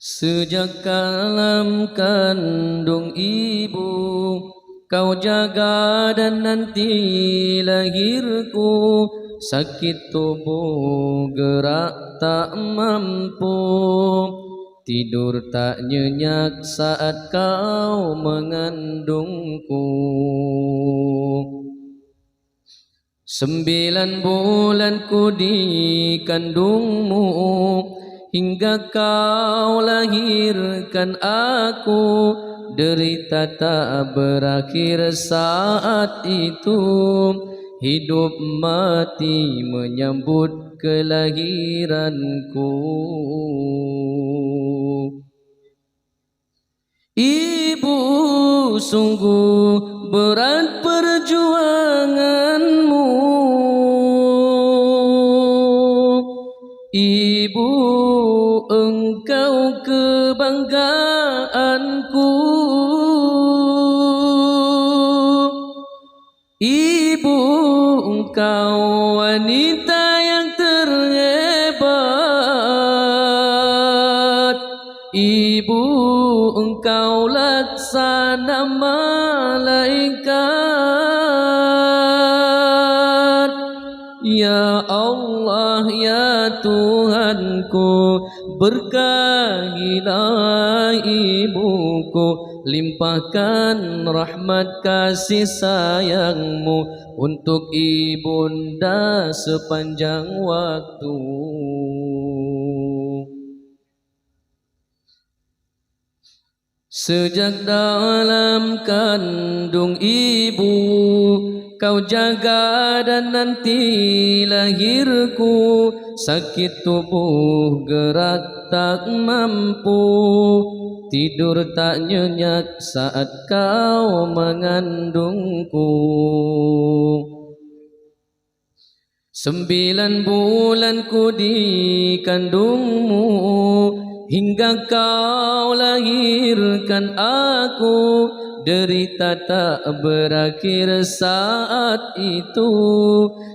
Sejak dalam kandung ibu kau jaga dan nanti lahirku, sakit tubuh gerak tak mampu, tidur tak nyenyak saat kau mengandungku. 9 bulan ku di kandungmu, hingga kau lahirkan aku. Derita tak berakhir saat itu, hidup mati menyambut kelahiranku. Ibu, sungguh berat perjuanganmu. Ibu, engkau kebanggaanku. Ibu, engkau wanita yang terhebat. Ibu, engkau laksana malaikat. Ya Allah, ya Tuhanku, berkahilah ibuku, limpahkan rahmat kasih sayangmu untuk ibunda sepanjang waktu. Sejak dalam kandung ibu kau jaga dan nanti lahirku, sakit tubuh gerak tak mampu, tidur tak nyenyak saat kau mengandungku. 9 bulan ku di kandungmu, hingga kau lahirkan aku. Derita tak berakhir saat itu,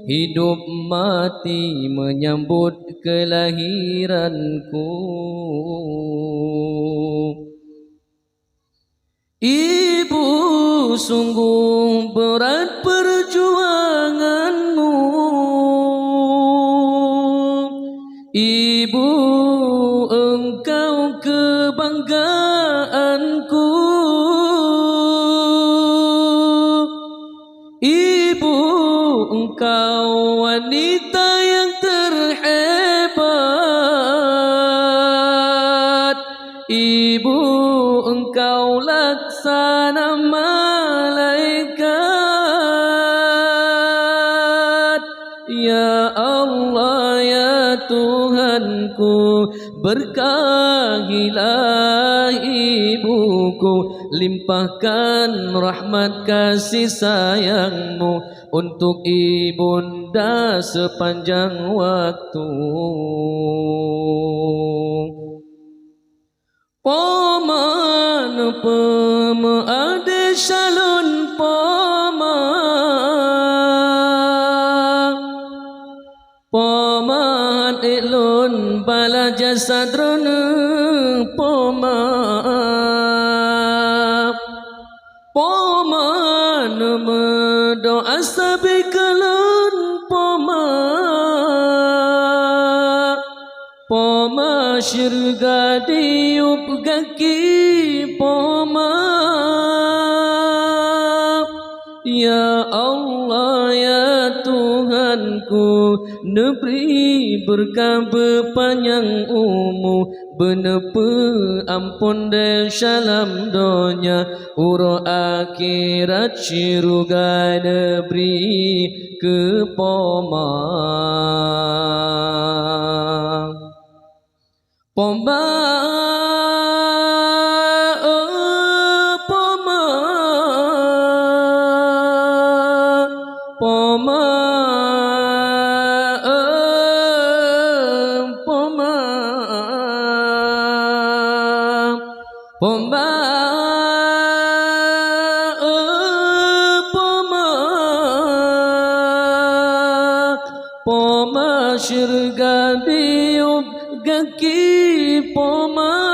hidup mati menyambut kelahiranku. Ibu, sungguh berat perjuanganmu. Ibu, engkau kebanggaanku. Ibu, engkau wanita yang terhebat. Ibu, engkau laksana malaikat. Ya Allah, ya Tuhanku, berkahilah ibuku, limpahkan rahmat kasih sayangmu untuk ibunda sepanjang waktu. Paman pemaade shalun paman elon bala jasadron paman mendoa sabikalun pama syurga diup gaki pama. Ya Allah, ya Tuhanku, neberi berkah berpanjang umur, benepe ampun dan syalam donya, uro akhirat syurga neberi ke poma. Pomba Pomba poma syurga diup gaki poma.